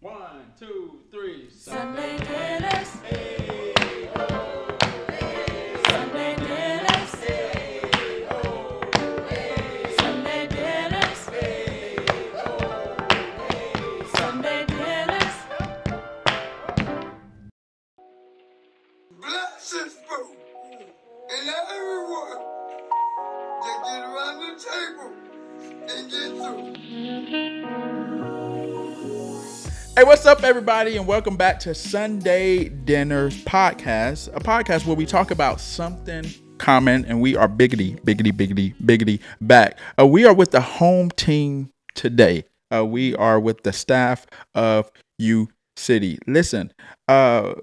1, 2, 3. Sunday dinners. Hey, ho, hey. Sunday dinners. Hey, ho, hey. Sunday dinners. Hey, ho, hey. Sunday dinners. Blessings, bro. And everyone that get around the table and get through. Hey, what's up, everybody, and welcome back to Sunday Dinners Podcast, a podcast where we talk about something common, and we are biggity back. We are with the home team today. We are with the staff of UCity. Listen, and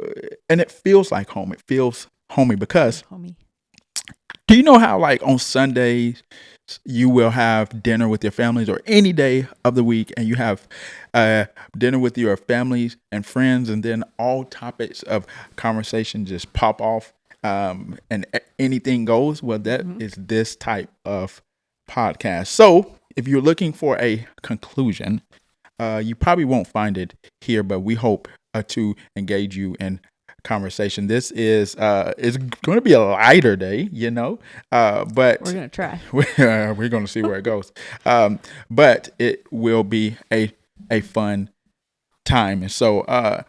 it feels like home. It feels homey because Homie. do you know how, like, on Sundays you will have dinner with your families, or any day of the week, and you have dinner with your families and friends, and then all topics of conversation just pop off, and anything goes? Well, that is this type of podcast. So if you're looking for a conclusion, you probably won't find it here, but we hope to engage you in conversation. This is it's going to be a lighter day, but We're gonna try. we're going to see where it goes. But it will be a fun time. And so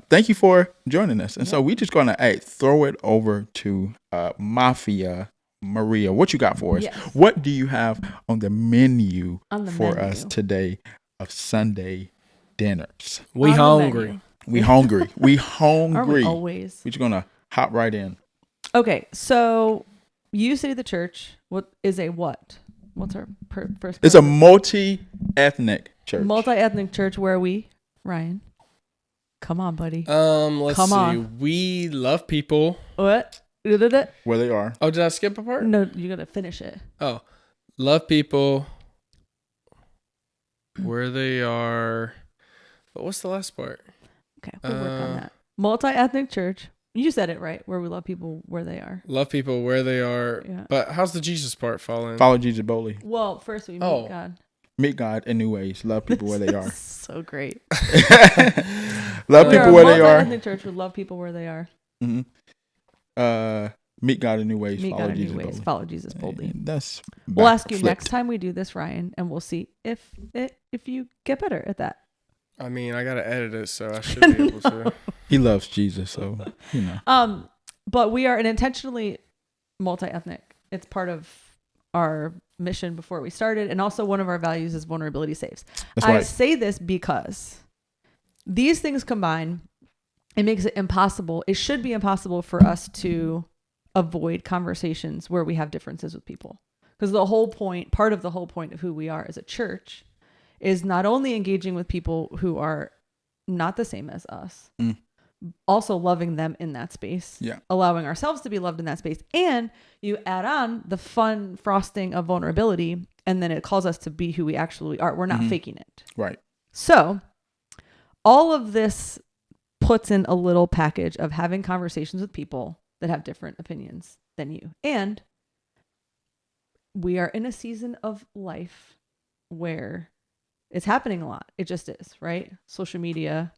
thank you for joining us. And so we're just going to throw it over to Mafia Maria. What you got for us? Yes. What do you have on the menu For us today of Sunday dinners? We On the hungry. menu. We hungry. We Aren't we hungry. always? We're just going to hop right in. Okay, so UCity the church. What is a what? What's our first? It's a multi-ethnic church. multi-ethnic church where we, Ryan. Come on, buddy. Let's Come see. on. We love people. What? Where they are. Oh, did I skip a part? No, you gotta finish it. Oh, love people. Where they are. But what's the last part? Okay, we'll work on that. Multi-ethnic church. You said it right. Where we love people where they are. Love people where they are. Yeah. But how's the Jesus part falling? Follow Jesus boldly. Well, first we meet Oh. God. Meet God in new ways. Love people where they are. So great. Love We are people a where they are. multi-ethnic church. We love people where they are. Meet God in new ways. Meet Follow God in Jesus new ways. boldly. Follow Jesus boldly. That's We'll ask you flipped. next time we do this, Ryan, and we'll see if you get better at that. I mean, I gotta edit it, so I should be able to. He loves Jesus, so But we are an intentionally multi-ethnic. It's part of our mission before we started, and also one of our values is vulnerability saves. That's I right. say this because these things combine, it makes it impossible. It should be impossible for us to avoid conversations where we have differences with people. Because part of the whole point of who we are as a church is not only engaging with people who are not the same as us, also loving them in that space, allowing ourselves to be loved in that space. And you add on the fun frosting of vulnerability, and then it calls us to be who we actually are. We're not faking it. Right. So all of this puts in a little package of having conversations with people that have different opinions than you. And we are in a season of life where it's happening a lot. It just is, right? Social media,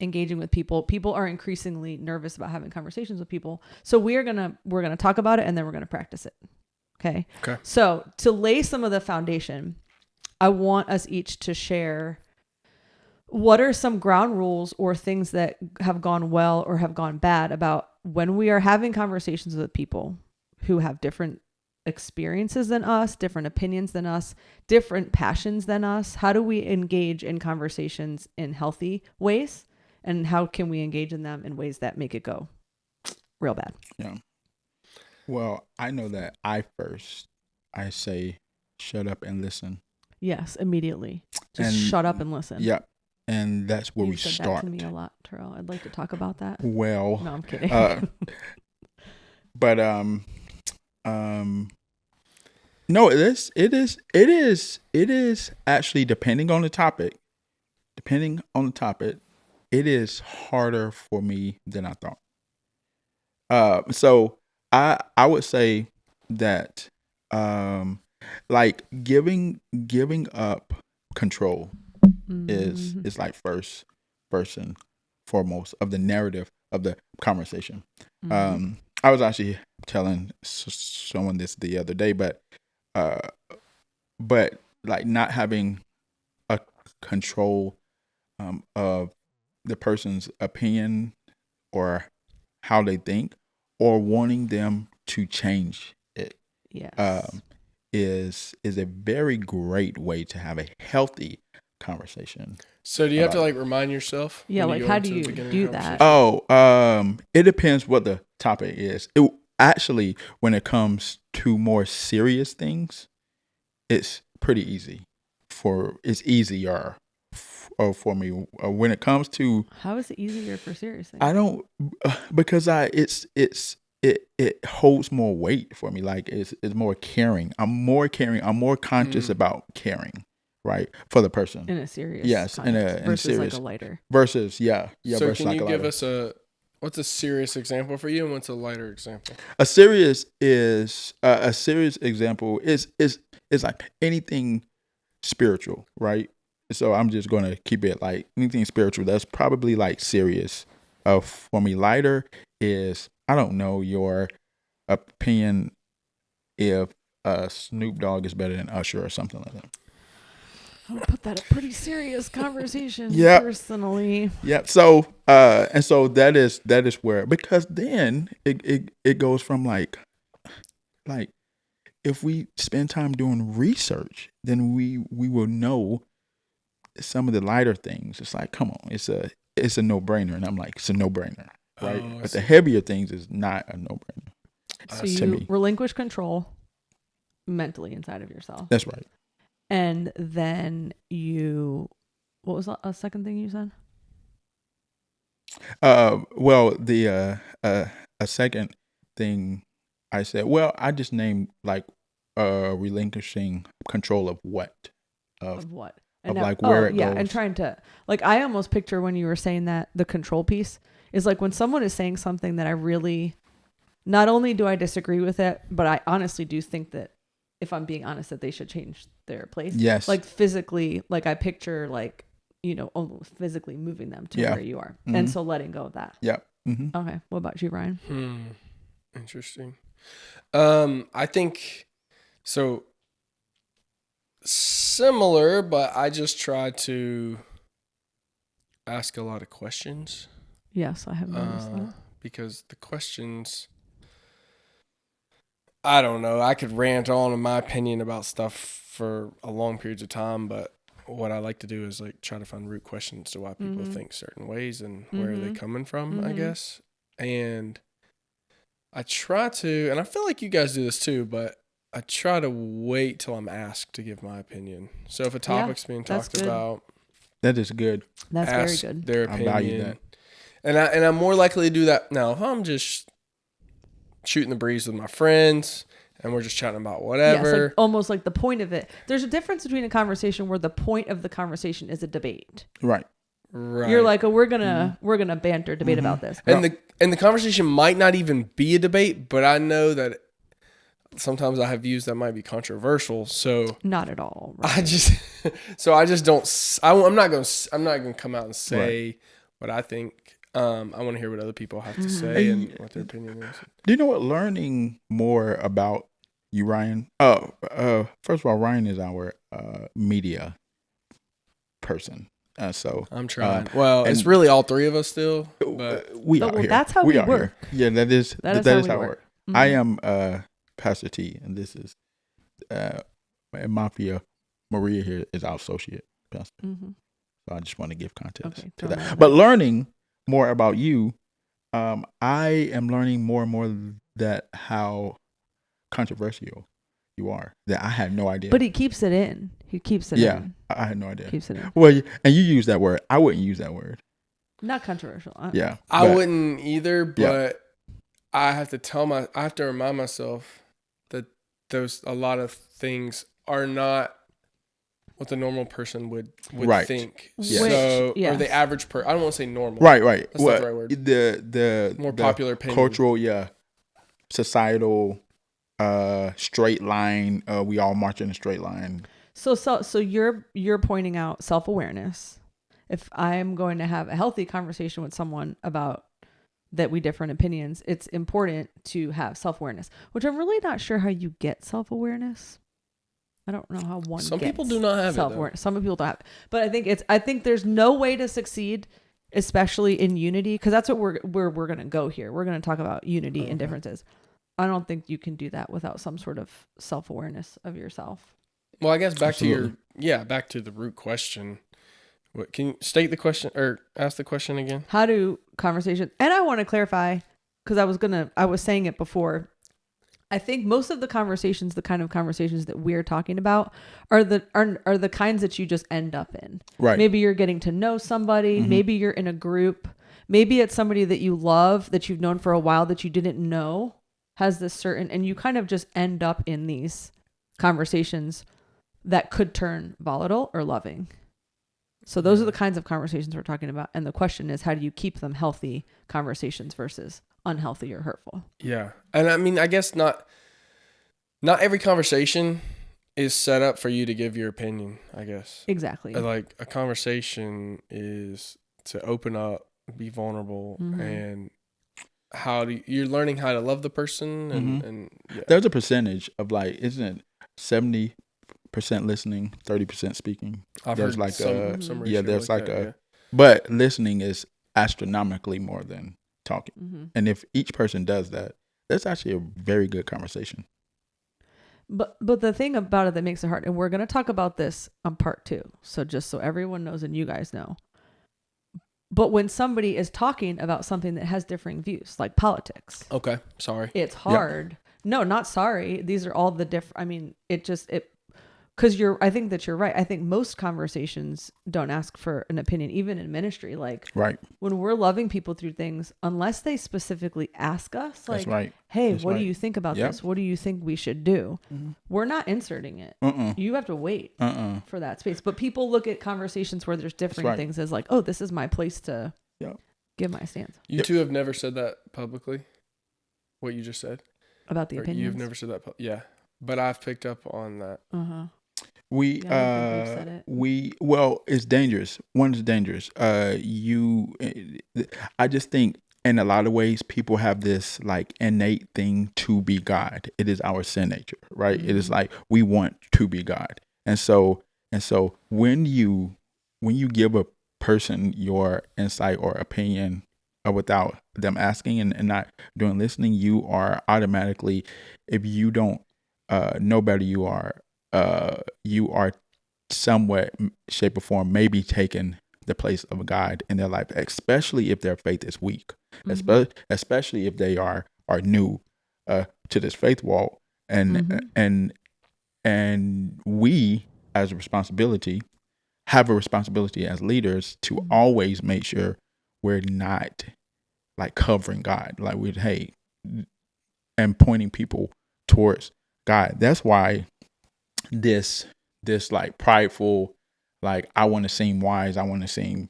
engaging with people. People are increasingly nervous about having conversations with people. So we're gonna talk about it, and then we're gonna practice it. Okay. So to lay some of the foundation, I want us each to share what are some ground rules or things that have gone well or have gone bad about when we are having conversations with people who have different experiences than us, different opinions than us, different passions than us. How do we engage in conversations in healthy ways? And how can we engage in them in ways that make it go real bad? Yeah. Well, I know that I say shut up and listen. Yes, immediately. Just And- shut up and listen. Yeah. And that's where we You've said start. that to me a lot, Terrell. I'd like to talk about that. Well, No, I'm kidding. but no, it is actually depending on the topic, it is harder for me than I thought. So I would say that like giving up control is like first first and foremost of the narrative of the conversation. Mhm. I was actually telling someone this the other day, but like not having a control of the person's opinion or how they think, or wanting them to change it, Yes. is a very great way to have a healthy conversation. So do you have to about like remind yourself? Yeah, when like, go how into do the you beginning do of the that? conversation? It depends what the topic is. It actually, when it comes to more serious things, it's pretty easy. It's easier for me. When it comes to, How is it easier for serious things? I don't, because it holds more weight for me. Like it's more caring. I'm more caring. I'm more conscious about caring, right, for the person. In a serious Yes, in context a versus serious like a lighter. versus So versus can like you a give lighter. us what's a serious example for you and what's a lighter example? A serious is a serious example is like anything spiritual, right? So I'm just gonna keep it like anything spiritual. That's probably like serious. For me, lighter is, I don't know, your opinion if Snoop Dogg is better than Usher or something like that. I would put that a pretty serious conversation. Yep. Personally. Yeah. So and so that is where, because then it goes from like if we spend time doing research, then we will know some of the lighter things. It's like, come on, it's a no brainer, and I'm like, it's a no brainer, right? Oh, I But the see. heavier things is not a no brainer. So I see. To you me. relinquish control mentally inside of yourself. That's right. And then what was a second thing you said? Well, the a second thing I said, well, I just named like relinquishing control of what, Of what? of now, like where it yeah, goes. and trying to, like, I almost picture when you were saying that the control piece is like when someone is saying something that I really, not only do I disagree with it, but I honestly do think that, if I'm being honest, that they should change their place. Yes. Like physically, like I picture like, almost physically moving them to Yeah. where you are. Mhm. And so letting go of that. Yeah. Mm-hmm. Okay. What about you, Ryan? Interesting. I think so. Similar, but I just try to ask a lot of questions. Yes, I have noticed that. Because the questions, I don't know. I could rant on in my opinion about stuff for a long periods of time, but what I like to do is like try to find root questions to why people think certain ways and where are they coming from, I guess. And I try to, and I feel like you guys do this too, but I try to wait till I'm asked to give my opinion. So if a topic's being that's talked good. about, That is good. That's ask very good. their I opinion. value that. And I'm more likely to do that now if I'm just shooting the breeze with my friends and we're just chatting about whatever. Yes, like almost like the point of it. There's a difference between a conversation where the point of the conversation is a debate. Right. Right. You're like, oh, we're gonna banter, debate about this. and the conversation might not even be a debate, but I know that sometimes I have views that might be controversial. So Not at all. Right? I just don't. I'm not gonna come out and say what I think. I want to hear what other people have to say and what their opinion is. Do you know what? Learning more about you, Ryan. First of all, Ryan is our media person. So I'm trying. Well, it's really all three of us still, but we are well, here. that's how we are work. Here. Yeah, that is That is how how we we work. work. I am Pastor T, and this is Mafia. Maria here is our associate pastor. So I just want to give context to that. But learning more about you, I am learning more and more that how controversial you are. That I had no idea. But he keeps it in. Yeah, I had no idea. Keeps it in. Well, and you use that word. I wouldn't use that word. Not controversial. Yeah, I wouldn't either. But I have to remind myself that a lot of things are not what the normal person would think. Yes. So, yes. or the average I don't want to say normal. Right. That's not the right word. The More popular opinion. Cultural, societal, straight line. We all march in a straight line. So you're pointing out self-awareness if I'm going to have a healthy conversation with someone about that we differ in opinions, it's important to have self-awareness, which I'm really not sure how you get self-awareness. I don't know how one Some gets people do not have self-awareness. Some people don't have it. But I think there's no way to succeed, especially in unity, because that's what we're going to go here. We're going to talk about unity and differences. I don't think you can do that without some sort of self-awareness of yourself. Well, I guess back Absolutely. back to the root question. What, can you state the question or ask the question again? How do conversations, and I want to clarify, because I was saying it before. I think most of the conversations, the kind of conversations that we're talking about are the kinds that you just end up in. Right. Maybe you're getting to know somebody. Maybe you're in a group. Maybe it's somebody that you love, that you've known for a while, that you didn't know has this certain, and you kind of just end up in these conversations that could turn volatile or loving. So those are the kinds of conversations we're talking about. And the question is, how do you keep them healthy conversations versus unhealthy or hurtful? Yeah. And I mean, I guess not every conversation is set up for you to give your opinion, I guess. Exactly. Like a conversation is to open up, be vulnerable, and you're learning how to love the person and yeah. There's a percentage of like, isn't it 70% listening, 30% speaking? I've There's heard like some ratio there's like that, a, but listening is astronomically more than talking. And if each person does that, that's actually a very good conversation. But the thing about it that makes it hard, and we're going to talk about this on part 2. So just so everyone knows and you guys know. But when somebody is talking about something that has differing views, like politics. Okay. Sorry. It's hard. No, not sorry. These are all the different, I mean, because I think that you're right. I think most conversations don't ask for an opinion, even in ministry. Like Right. when we're loving people through things, unless they specifically ask us, like, That's right. hey, That's what right. do you think about Yep. this? What do you think we should do? We're not inserting it. You have to wait for that space. But people look at conversations where there's differing right. things as like, oh, this is my place to Yep. give my stance You two have never said that publicly? What you just said? about the Or opinions. you've never said that? Yeah. But I've picked up on that. We Yeah, I don't think we've said it. well, it's dangerous. One is dangerous. I just think in a lot of ways people have this like innate thing to be God. It is our sin nature, right? It is like we want to be God. And so when you give a person your insight or opinion without them asking and not doing listening, you are automatically, if you don't know better, you are somewhat shape or form maybe taking the place of God in their life, especially if their faith is weak, especially if they are new to this faith walk, and we as a responsibility have a responsibility as leaders to always make sure we're not like covering God, like and pointing people towards God. That's why this like prideful, like I want to seem wise, I want to seem,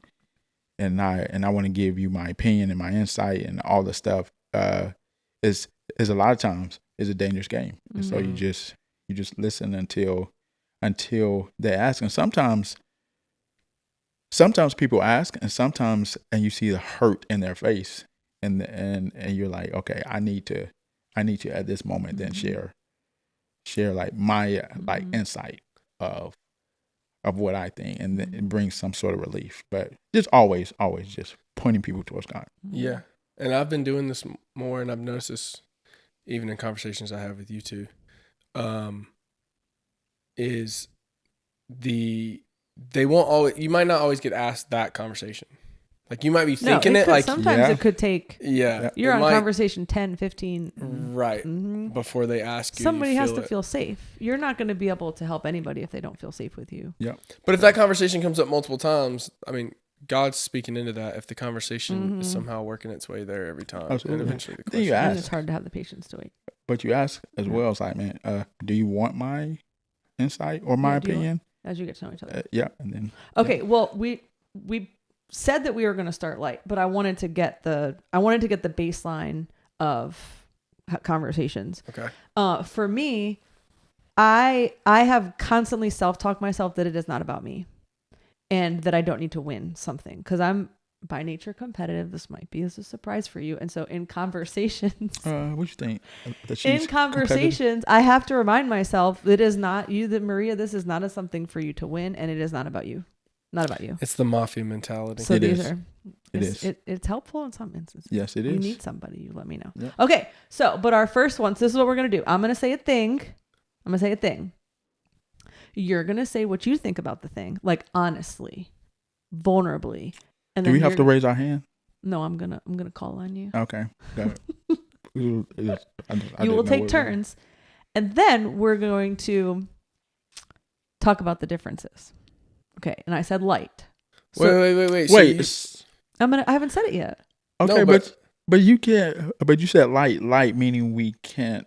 and I want to give you my opinion and my insight and all the stuff is a lot of times is a dangerous game. And so you just listen until they ask. And sometimes people ask, and you see the hurt in their face, and you're like, okay, I need to at this moment then share like my like insight of what I think, and then it brings some sort of relief. But just always just pointing people towards God. Yeah. And I've been doing this more, and I've noticed this even in conversations I have with you two, is they won't always, you might not always get asked that conversation. Like you might be thinking sometimes it could take, you're on conversation 10, 15. Right. Before they ask you. Somebody has to feel safe. You're not going to be able to help anybody if they don't feel safe with you. Yeah. But if that conversation comes up multiple times, I mean, God's speaking into that. If the conversation is somehow working its way there every time. Absolutely. And eventually the Then question. you ask. And it's hard to have the patience to wait. But you ask as well. It's like, man, do you want my insight or my opinion? As you get to know each other. Yeah. And then. Okay. Well, we said that we were going to start light, but I wanted to get the baseline of conversations. Okay. For me, I have constantly self-talked myself that it is not about me. and that I don't need to win something because I'm by nature competitive. This might be as a surprise for you. And so in conversations, What you think? in conversations, I have to remind myself that it is not you, that Maria, this is not a something for you to win, and it is not about you. Not about you. It's the mafia mentality. So It these is. are it's helpful in some instances. Yes, it is. You need somebody, you let me know. Yep. Okay, so but our first one, so this is what we're gonna do. I'm gonna say a thing. You're gonna say what you think about the thing, like honestly, vulnerably. And Do then we have to raise our hand? No, I'm gonna call on you. Okay. Got it. You will take turns, and then we're going to talk about the differences. Okay, and I said light. So Wait. I haven't said it yet. Okay, No, but you can't. But you said light, meaning we can't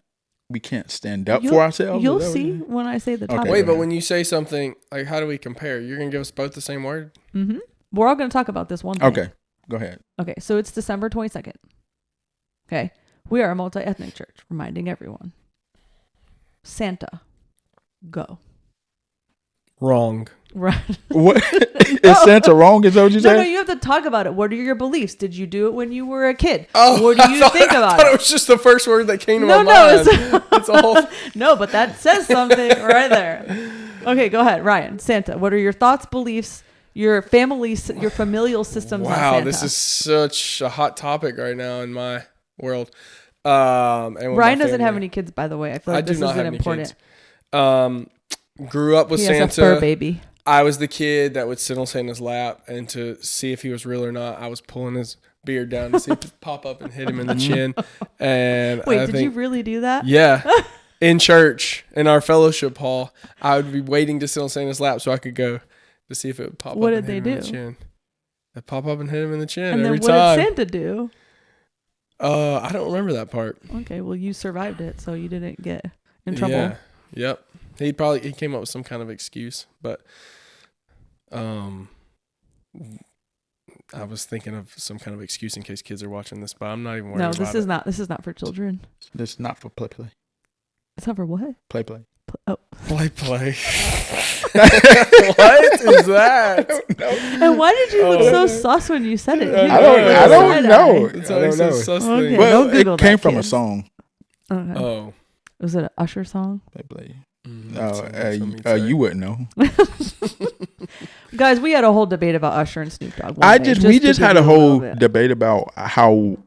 stand up for ourselves. You'll see when I say the topic. Wait, but when you say something, like, how do we compare? You're gonna give us both the same word? Mm-hmm. We're all going to talk about this one thing. Okay, go ahead. Okay, so it's December 22nd. Okay, we are a multi-ethnic church, reminding everyone. Santa, go. Wrong. Right. What is Santa wrong? Is that what you said? No, you have to talk about it. What are your beliefs? Did you do it when you were a kid? Oh, what do you think about I thought it? it was just the first word that came to my mind. It's a whole. No, but that says something right there. Okay, go ahead, Ryan. Santa, what are your thoughts, beliefs, your family, your familial systems on Santa? Wow, this is such a hot topic right now in my world. And with Ryan my doesn't have family. any kids, by the way. I feel like this is an important. Grew up with He Santa. has a fur baby. I was the kid that would sit on Santa's lap, and to see if he was real or not, I was pulling his beard down to see if it pop up and hit him in the chin. And Wait, did you really do that? Yeah. In church, in our fellowship hall, I would be waiting to sit on Santa's lap so I could go to see if it would pop What up and did hit they him in the do? chin. It'd pop up and hit him in the chin And every then time. what did Santa do? I don't remember that part. Okay, well, you survived it, so you didn't get in trouble. Yeah. Yep. He came up with some kind of excuse, but I was thinking of some kind of excuse in case kids are watching this, but I'm not even worried No, about this it. is not. This is not for children. This is not for play. It's not for what? Play. Oh. Play. What is that? And why did you look so sus when you said it? I don't know. It's I always don't a know. sus Okay. thing. Well, Don't Google it came that, from a kids. song. Okay. Oh. Was it an Usher song? Play. That's what me say. You wouldn't know. Guys, we had a whole debate about Usher and Snoop Dogg. We just had a whole bit. debate about how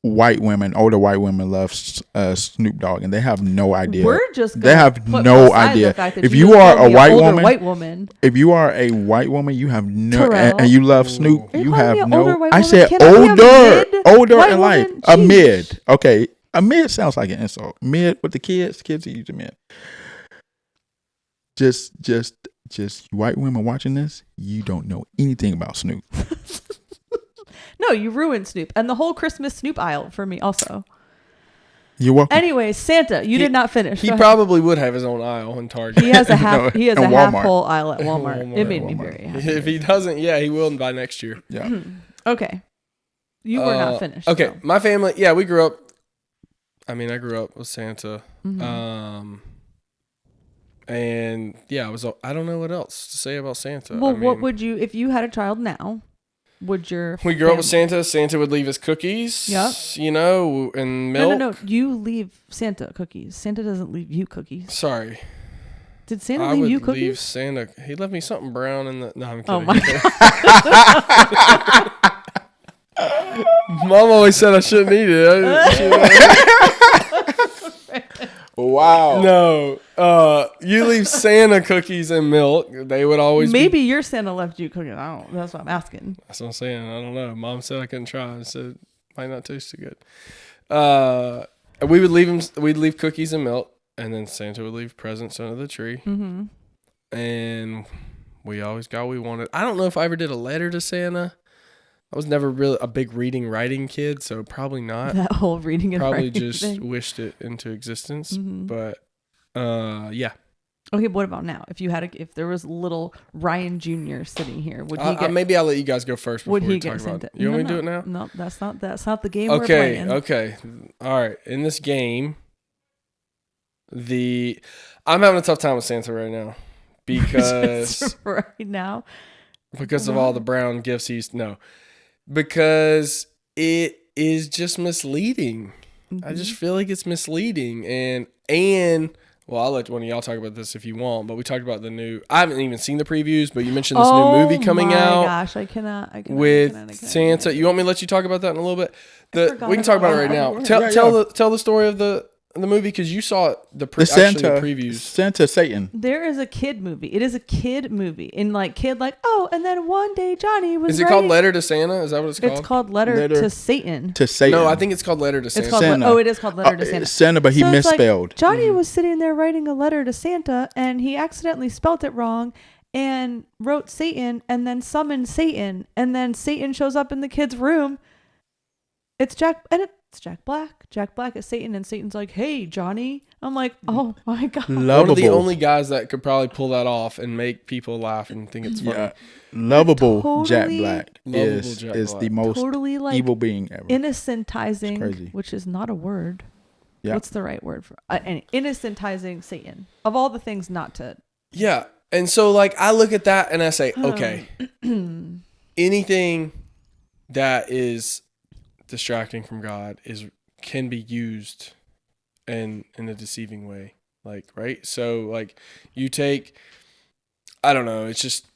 older white women love Snoop Dogg, and they have no idea. We're just They have put no aside idea. the fact that If you you are called a me white older woman, white woman, if you are a white woman, you have no, Terrell. and you love Snoop, Are you you calling me have an older no. white I woman? said Can I be a older mid in white life, woman? a Jeez. mid. Okay, a mid sounds like an insult. Mid with the kids are usually mid. Just white women watching this, you don't know anything about Snoop. No, you ruined Snoop and the whole Christmas Snoop aisle for me also. You're welcome. Anyways, Santa, you did not finish. He Go ahead. probably would have his own aisle in Target. He has a half. He has in a half Walmart. whole aisle at Walmart. Walmart. It made me Walmart. very happy. If he doesn't, yeah, he will by next year. Yeah. Okay, you were not finished. Okay, so. my family, yeah, we grew up. I mean, I grew up with Santa. Mm-hmm. And yeah, I don't know what else to say about Santa. Well, I what mean, would you, if you had a child now, would your we grew up with family- Santa. Santa would leave us cookies. Yep. You know, and milk. No. You leave Santa cookies. Santa doesn't leave you cookies. Sorry. Did Santa I leave would you leave cookies? Santa. He left me something brown in the. No, I'm kidding. Oh my Mom always said I shouldn't eat it. Wow. No. You leave Santa cookies and milk. They would always Maybe be. your Santa left you cookies. I don't. That's what I'm asking. That's what I'm saying. I don't know. Mom said I couldn't try. I said might not taste too good. We would leave him. We'd leave cookies and milk, and then Santa would leave presents under the tree. Mm-hmm. And we always got what we wanted. I don't know if I ever did a letter to Santa. I was never really a big writing kid, so probably not. That whole reading and Probably writing just thing. wished it into existence. Mhm. But yeah. Okay, but what about now? If you had if there was little Ryan Jr. sitting here, would he get? Maybe I'll let you guys go first before Would we he talk get about Santa? it. You want me to do it now? No, that's not the game we're playing. Okay. All right. In this game, I'm having a tough time with Santa right now because right now. because of all the brown gifts because it is just misleading. I just feel like it's misleading. And well, I'll let one of y'all talk about this if you want, but we talked about I haven't even seen the previews, but you mentioned this new movie coming out. Oh my gosh, I cannot with Santa. You want me to let you talk about that in a little bit? We can talk about it right now. Tell the story of the movie, because you saw the previews. Santa Satan. There is a kid movie. It is a kid movie. And and then one day Johnny was Is it called Letter to Santa? Is that what it's called? It's called Letter to Satan. To Satan. No, I think it's called Letter to Santa. It is called Letter to Santa. Santa, but he misspelled. Johnny was sitting there writing a letter to Santa, and he accidentally spelt it wrong and wrote Satan and then summoned Satan. And then Satan shows up in the kid's room. It's Jack Black. Jack Black is Satan, and Satan's like, "Hey, Johnny." I'm like, "Oh my god!" Lovable. One of the only guys that could probably pull that off and make people laugh and think it's funny. Yeah. Lovable Jack Black is the most totally evil being ever. Innocentizing, which is not a word. Yeah. What's the right word for innocentizing Satan? Of all the things not to. Yeah, and so I look at that and I say, okay, anything that is distracting from God can be used in a deceiving way, right? So you take, I don't know, it's just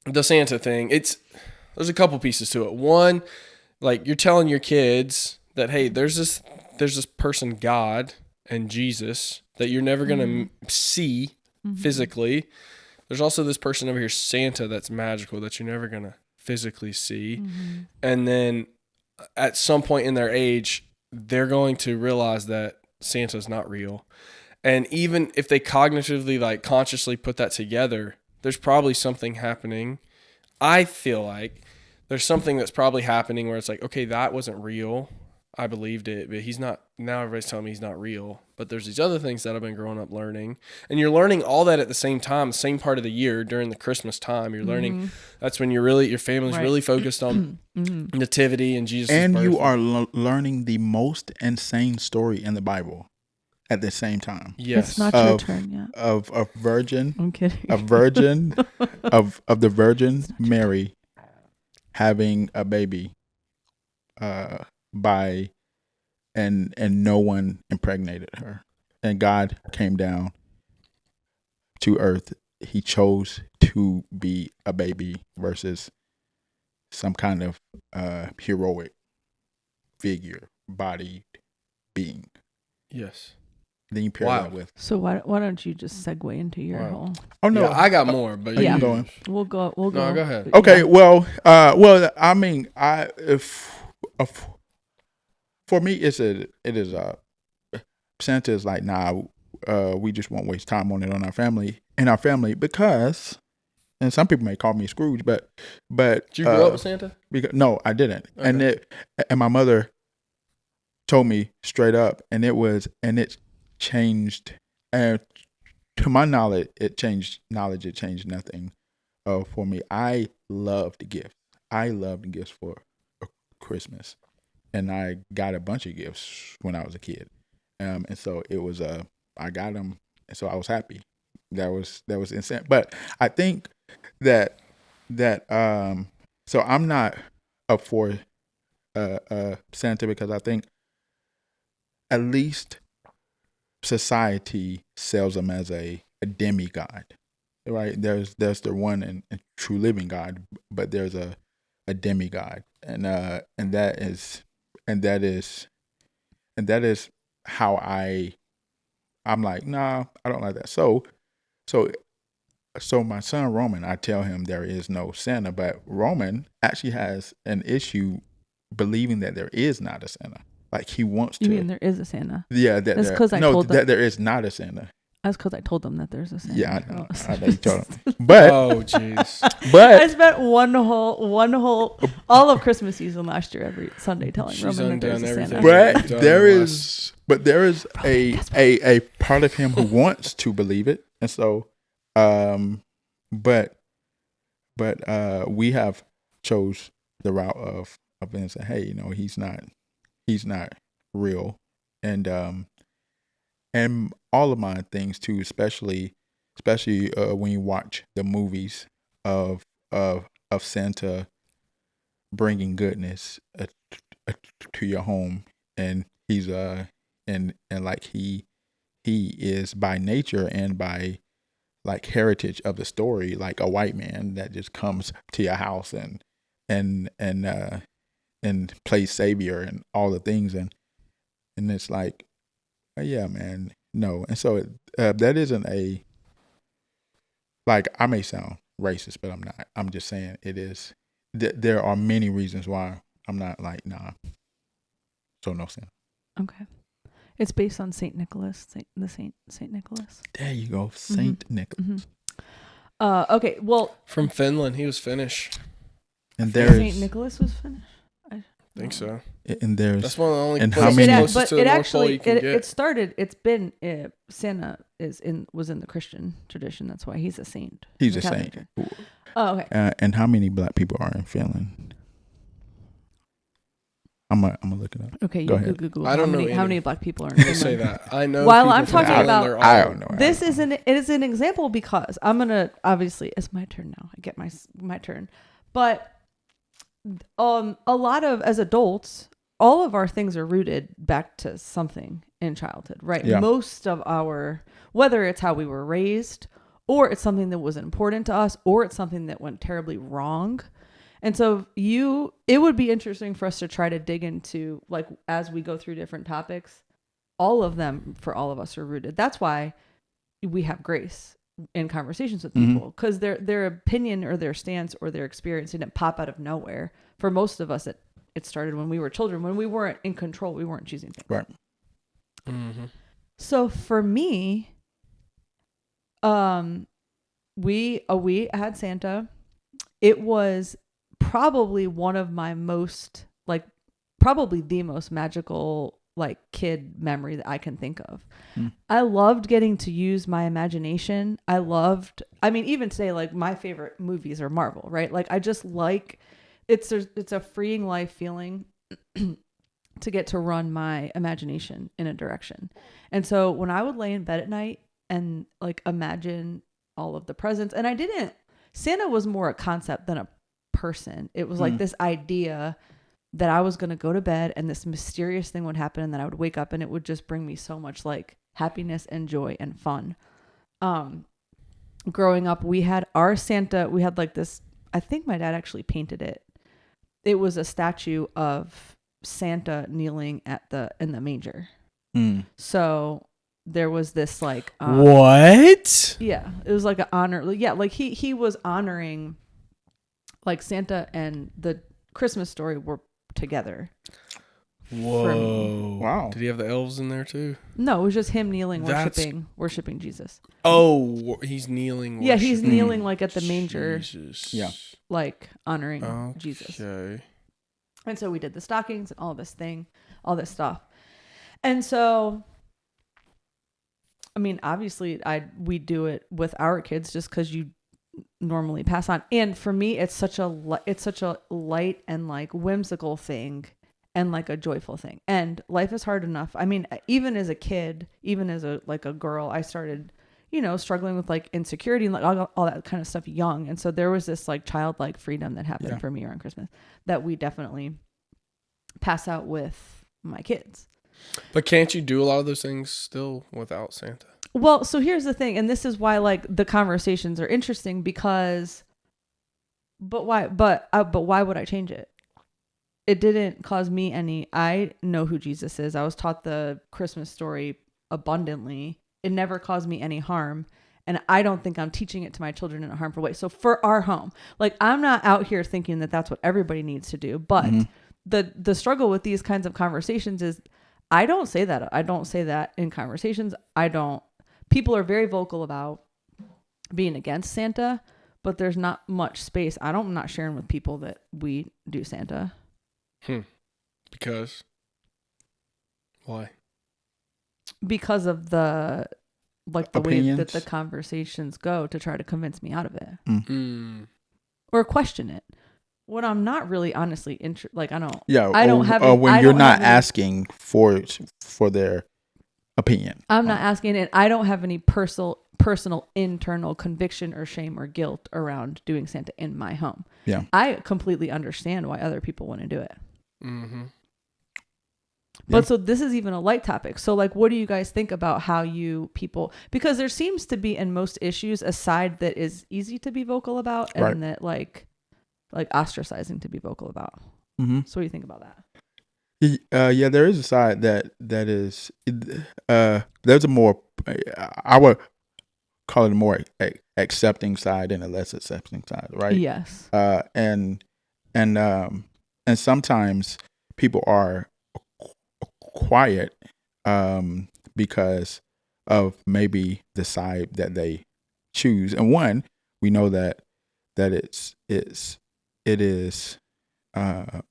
the Santa thing. There's a couple pieces to it. One, you're telling your kids that, hey, there's this person, God and Jesus, that you're never gonna see physically. There's also this person over here, Santa, that's magical, that you're never gonna physically see. And then at some point in their age, they're going to realize that Santa's not real. And even if they cognitively, consciously put that together, there's probably something happening. I feel like there's something that's probably happening where it's okay, that wasn't real. I believed it, but he's not. Now everybody's telling me he's not real. But there's these other things that I've been growing up learning. And you're learning all that at the same time, the same part of the year during the Christmas time. You're learning, that's when your family's really focused on nativity and Jesus' and birth. You are learning the most insane story in the Bible at the same time. Yes. It's not your turn yet. Of a virgin. I'm kidding. A virgin of the Virgin Mary having a baby and no one impregnated her, and God came down to earth. He chose to be a baby versus some kind of heroic figure, bodied being. Yes. Then you pair that with. So why don't you just segue into your whole? Oh no, I got more, but yeah, going. We'll go. No, go ahead. Okay, I mean, for me, it is Santa is we just won't waste time on it in our family because, and some people may call me Scrooge, but did you grow up with Santa? No, I didn't, okay. and my mother told me straight up, and it changed, and to my knowledge, it changed nothing for me. I loved gifts. I loved gifts for Christmas. And I got a bunch of gifts when I was a kid, and so it was I got them, and so I was happy. That was insane. But I think that so I'm not up for Santa because I think at least society sells him as a demigod, right? There's the one and true living God, but there's a demigod, and that is how I'm like, nah, I don't like that. So my son Roman, I tell him there is no Santa, but Roman actually has an issue believing that there is not a Santa. He wants to. You mean there is a Santa? Yeah, that's because I told them that there is not a Santa. That's because I told them that there's a Santa. Yeah, I know. I know you told them. But oh jeez. But I spent one whole all of Christmas season last year every Sunday telling Roman that there's a Santa. But there is a part of him who wants to believe it, and so but we have chose the route of being saying, hey, he's not real, and all of my things too, especially when you watch the movies of of Santa bringing goodness to your home, and he's and like he is by nature and by like heritage of the story like a white man that just comes to your house and plays savior and all the things, and it's like, yeah, man, no. And so that isn't a, like, I may sound racist, but I'm not. I'm just saying it is. There are many reasons why I'm not like, nah. So no Santa. Okay. It's based on Saint Nicholas, Saint Nicholas. There you go, Saint Nicholas. Okay, well, From Finland, he was Finnish. And there's Saint Nicholas was Finnish. I think so. And there's That's one of the only and places how many- closest But to the it North Pole actually you can get. it started. It's been Santa was in the Christian tradition. That's why he's a saint. he's The a Catholic saint. Church. Oh, okay. And how many black people are in Finland? I'm gonna look it up. Okay, Go you ahead. Google I don't how know many any. black people are in I'll Finland. say that. I know. While people I'm from talking Finland, about- they're all- I don't know. This is an example because I'm gonna, obviously it's my turn now. I get my turn, but a lot of, as adults, all of our things are rooted back to something in childhood, right? Yeah. Most of our, whether it's how we were raised, or it's something that was important to us, or it's something that went terribly wrong. And so it would be interesting for us to try to dig into, like, as we go through different topics, all of them for all of us are rooted. That's why we have grace in conversations with people, because their opinion or their stance or their experience didn't pop out of nowhere. For most of us, it started when we were children, when we weren't in control, we weren't choosing things. Right. Mm-hmm. So for me, we had Santa. It was probably one of my most, like, probably the most magical, like, kid memory that I can think of. I loved getting to use my imagination. I mean, even today, like, my favorite movies are Marvel, right? Like, I just like, it's a freeing life feeling to get to run my imagination in a direction. And so when I would lay in bed at night and, like, imagine all of the presents, and Santa was more a concept than a person. It was like this idea that I was going to go to bed and this mysterious thing would happen, and then I would wake up and it would just bring me so much, like, happiness and joy and fun. Growing up, we had our Santa, we had, like, this, I think my dad actually painted it. It was a statue of Santa kneeling in the manger. So there was this, like, What? yeah, it was like an honor. Yeah, like he was honoring, like, Santa and the Christmas story were together. Whoa! Wow. Did he have the elves in there too? No, it was just him kneeling, That's- worshiping Jesus. Oh, he's kneeling. Yeah, he's worshiping kneeling, like, at the manger, Jesus. Yeah. like, honoring Jesus. Okay. And so we did the stockings and all this stuff. And so, I mean, obviously we do it with our kids just because you normally pass on. And for me, it's such a light and, like, whimsical thing and, like, a joyful thing. And life is hard enough. I mean, even as a kid, even as a girl, I started, struggling with, like, insecurity and, like, all that kind of stuff young. And so there was this, like, childlike freedom that happened for me around Christmas that we definitely pass out with my kids. But can't you do a lot of those things still without Santa? Well, so here's the thing, and this is why, like, the conversations are interesting, because, but why would I change it? It didn't cause me any. I know who Jesus is. I was taught the Christmas story abundantly. It never caused me any harm, and I don't think I'm teaching it to my children in a harmful way. So for our home, like, I'm not out here thinking that that's what everybody needs to do, but the struggle with these kinds of conversations is I don't say that. I don't say that in conversations. People are very vocal about being against Santa, but there's not much space. I'm not sharing with people that we do Santa. Because? Why? Because of the way that Opinions? the conversations go to try to convince me out of it Mm. or question it. When I'm not really honestly I don't. Yeah. I don't have. When I you're don't not have any- asking for their opinion. I'm not asking it. I don't have any personal personal internal conviction or shame or guilt around doing Santa in my home. Yeah. I completely understand why other people wouldn't do it. Mm-hmm. But so this is even a light topic. So like, what do you guys think about how you people, because there seems to be in most issues a side that is easy to be vocal about and Right. that like ostracizing to be vocal about. Mm-hmm. So what do you think about that? Yeah, there is a side that is there's a more I would call it a more accepting side and a less accepting side, right? Yes. And sometimes people are quiet because of maybe the side that they choose. And one, we know that it is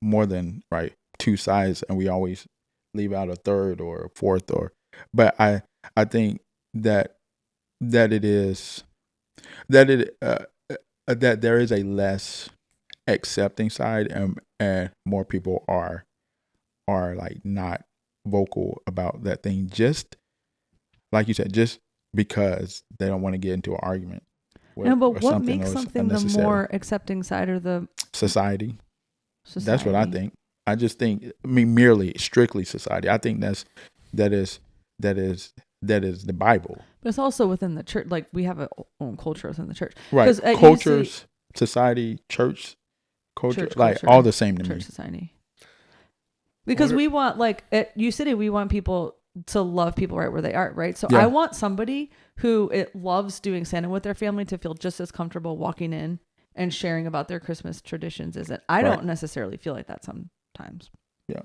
more than right two sides, and we always leave out a third or a fourth, but I think that it is that there is a less accepting side, and more people are like not vocal about that thing, just like you said, just because they don't want to get into an argument. No, but what makes something the more accepting side or the society? That's what I think. I just think, merely strictly society. I think that is the Bible. But it's also within the church. Like we have our own culture within the church. Right. Cultures, society, church, culture, like culture, all the same to church me. Society. Because we want, like at UCity, we want people to love people right where they are, right? So I want somebody who loves doing Santa with their family to feel just as comfortable walking in and sharing about their Christmas traditions as it. I don't necessarily feel like that sometimes. Yeah.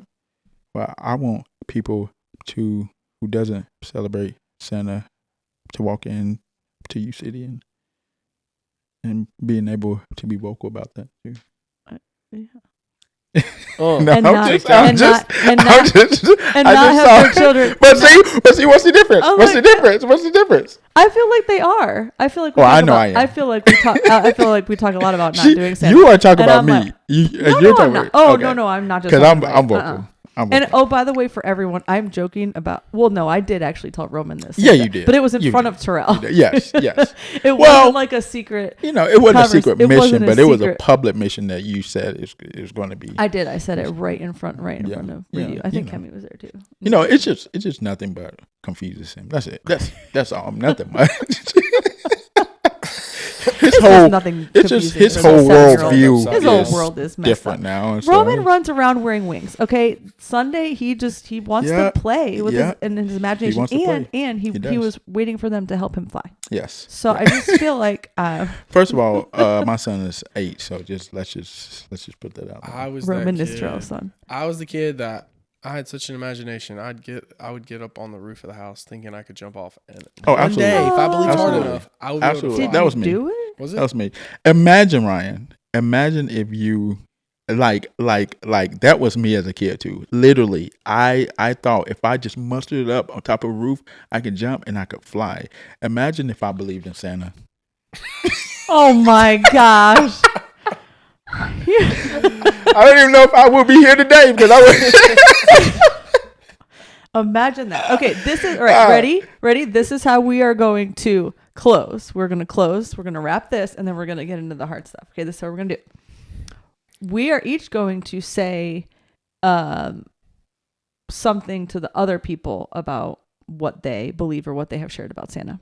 Well, I want people who doesn't celebrate Santa to walk in to UCity and being able to be vocal about that too. Oh, No, and not have their children. But see, what's the difference? Oh What's the difference? What's the difference? I feel like they are. I feel like I am. I feel like we talk. I feel like we talk a lot about not doing Santa. You are talking about I'm me. like, You're talking I'm not. about. Oh okay. no, I'm not just because I'm about vocal. it. I'm vocal. And by the way, for everyone, I'm joking about. Well, no, I did actually tell Roman this. Yeah, you did. But it was in You front did. of Terrell. Yes. It wasn't like a secret. It wasn't a secret It mission, wasn't a but it was a secret. public mission that you said it was going to be. I did. I said it right in front of you. I think Kemi was there too. It's just nothing but confuses him. That's it. That's all. Nothing much. His whole world view. His whole world is messed different up. now. Roman runs around wearing wings. Okay, Sunday he wants to play with his imagination, and he was waiting for them to help him fly. Yes. So I just feel like first of all, my son is 8, so let's just put that out there. Roman is Terrell's son. I was the kid that I had such an imagination. I would get up on the roof of the house thinking I could jump off, and one absolutely. day, if I believed hard Absolutely. enough, I would be able to fly. That was me. Do it? Was That it? was me. Imagine, Ryan. Imagine if you like that was me as a kid too. Literally, I thought if I just mustered it up on top of a roof, I could jump and I could fly. Imagine if I believed in Santa. Oh my gosh. I don't even know if I would be here today because I would. Imagine that. Okay, this is all right. Ready? This is how we are going to close. We're going to close. We're going to wrap this, and then we're going to get into the hard stuff. Okay, this is how we're going to do it. We are each going to say something to the other people about what they believe or what they have shared about Santa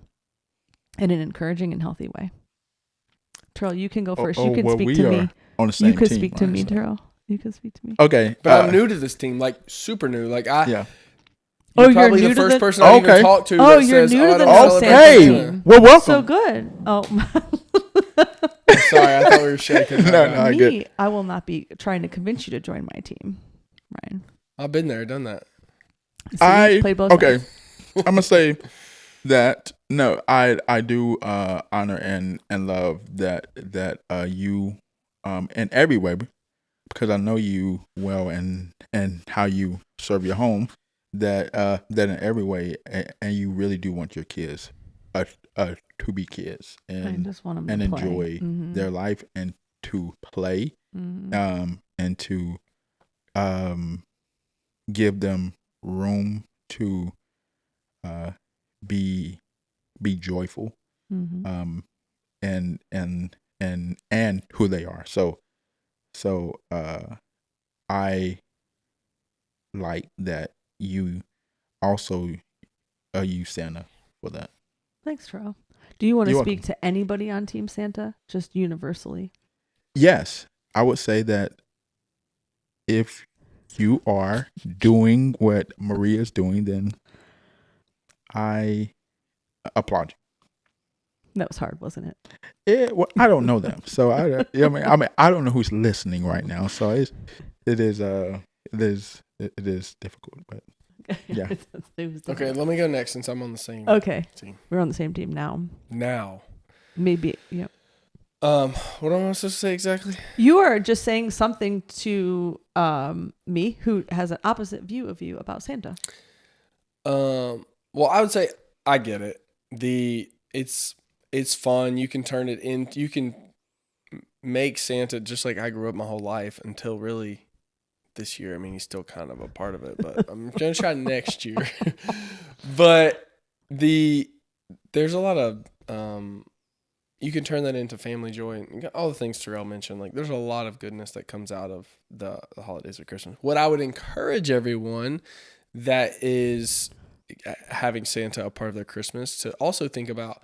in an encouraging and healthy way. Terrell, you can go first. You can speak to me. On the same You can team, speak to me, right? Terrell. You can speak to me. Okay, But I'm new to this team, like super new. Like yeah. You're Oh, probably you're the new to first the- person I even Okay. talked to. Oh, that you're says, new to I the don't No celebrate Santa Hey, Santa. well, welcome. So good. Oh, Sorry, I thought we were shaking. No, I get me, I will not be trying to convince you to join my team, Ryan. I've been there, done that. See, played both okay. sides. I'm gonna say that no, I do honor and love that you in every way, because I know you well and how you serve your home, that in every way, and you really do want your kids to be kids I and just want them and to play. enjoy their life and to play and to give them room to be joyful Mm-hmm. And who they are. So I like that you also use Santa for that. Thanks, Terrell. Do you want to You're speak welcome. to anybody on Team Santa, just universally? Yes, I would say that if you are doing what Maria is doing, then I applaud That was hard, wasn't it? you. Well, I don't know them, so I mean, I don't know who's listening right now, so it is difficult, but yeah. It was Okay, let me go next since I'm on the same Okay. team. We're on the same team now. Now, Maybe, yeah. what am I supposed to say exactly? You are just saying something to me who has an opposite view of you about Santa. Well, I would say I get it. It's fun. You can turn it in. You can make Santa just like I grew up my whole life until really this year. I mean, he's still kind of a part of it, but I'm gonna try next year. But there's a lot of you can turn that into family joy and all the things Terrell mentioned. Like, there's a lot of goodness that comes out of the holidays of Christmas. What I would encourage everyone that is having Santa a part of their Christmas to also think about,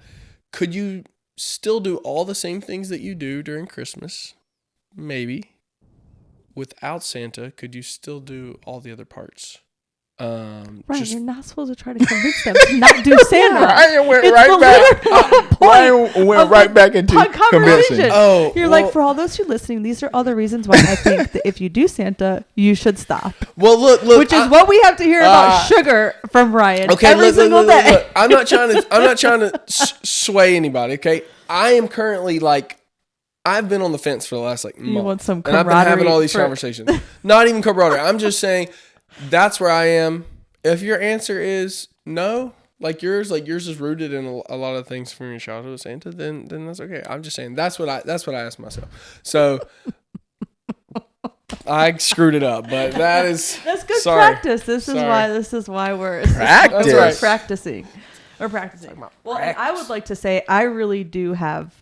could you still do all the same things that you do during Christmas? Maybe. Without Santa, could you still do all the other parts? Right, Just, you're not supposed to try to convince them to not do Santa. Ryan went It's right the back. literal point Ryan went of right the back into conversation. convincing. oh, You're well, like, for all those who are listening, these are all the reasons why I think that if you do Santa, you should stop. well, look, Which is what we have to hear about sugar from Ryan every single day. Look. I'm not trying to sway anybody. Okay, I am currently like, I've been on the fence for the last like month. You want some and I've been having all these camaraderie conversations. Not even camaraderie. I'm just saying that's where I am. If your answer is no, like yours is rooted in a lot of things from your childhood with Santa, then that's okay. I'm just saying that's what I asked myself. So I screwed it up, but that's good sorry. practice. This is why we're Practice. we're Right. practicing. We're practicing. Well, and I would like to say I really do have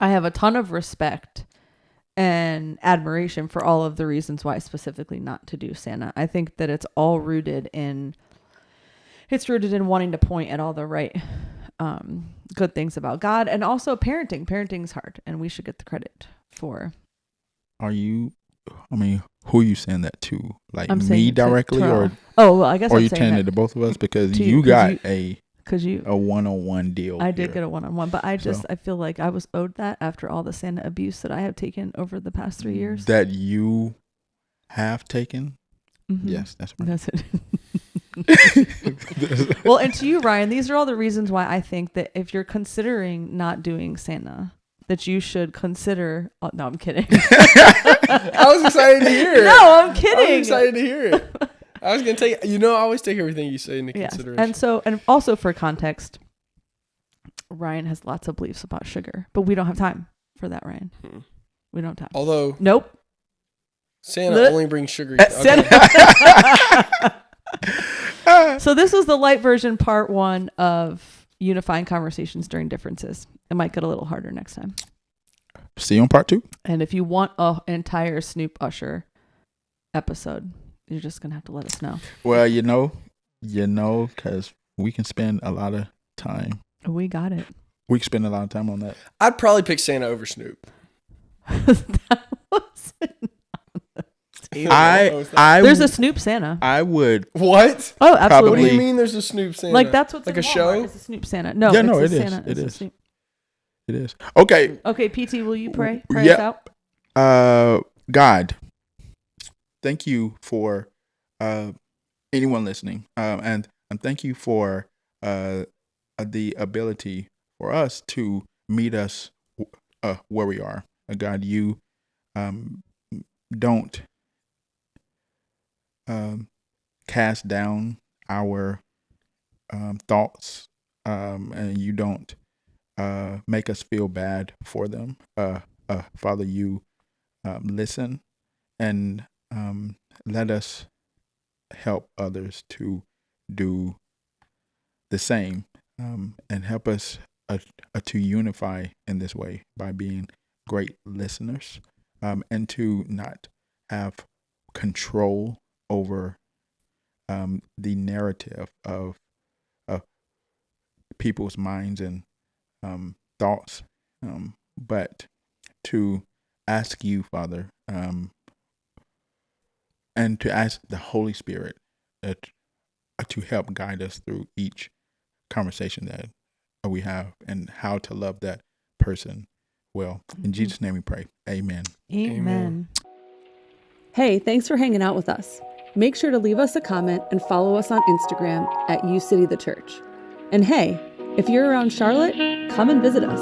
a ton of respect and admiration for all of the reasons why specifically not to do Santa. I think that it's all rooted in wanting to point at all the right good things about God, and also parenting. Parenting's hard, and we should get the credit for. Who are you saying that to? Like I'm saying me to directly, Terrell. or I guess are I'm you saying telling that it to both of us? Because to you got a you one-on-one deal. I did here. get a one-on-one, but I feel like I was owed that after all the Santa abuse that I have taken over the past 3 years. That you have taken. Mm-hmm. Yes, that's right. That's it. Well, and to you, Ryan, these are all the reasons why I think that if you're considering not doing Santa, that you should consider. Oh, no, I'm kidding. I was excited to hear it. No, I'm kidding. I was excited to hear it. I was gonna take. I always take everything you say into consideration. And also for context, Ryan has lots of beliefs about sugar, but we don't have time for that, Ryan. We don't have time. Although Nope. Santa only brings sugar. So this was the light version, part 1 of unifying conversations during differences. It might get a little harder next time. See you on part 2. And if you want an entire Snoop Usher episode, you're just gonna have to let us know. Well, because we can spend a lot of time. We got it. We can spend a lot of time on that. I'd probably pick Santa over Snoop. That was there's a Snoop Santa. I would. What? Oh, absolutely. Probably. What do you mean? There's a Snoop Santa? Like that's what's like in a Walmart. show. It's a Snoop Santa. No, Yeah, no, it's it a is. Santa. It It's a is. Snoop. It is. Okay. Okay, PT, will you pray? Pray Yeah. us out. God, thank you for anyone listening, and thank you for the ability for us to meet us where we are. God, you don't cast down our thoughts, and you don't make us feel bad for them. Father, you listen and let us help others to do the same, and help us to unify in this way by being great listeners, and to not have control over the narrative of people's minds and thoughts, but to ask you, Father, and to ask the Holy Spirit to help guide us through each conversation that we have and how to love that person well. In Jesus' name we pray. Amen. Amen. Hey, thanks for hanging out with us. Make sure to leave us a comment and follow us on Instagram at UCity the Church. And hey, if you're around Charlotte, come and visit us.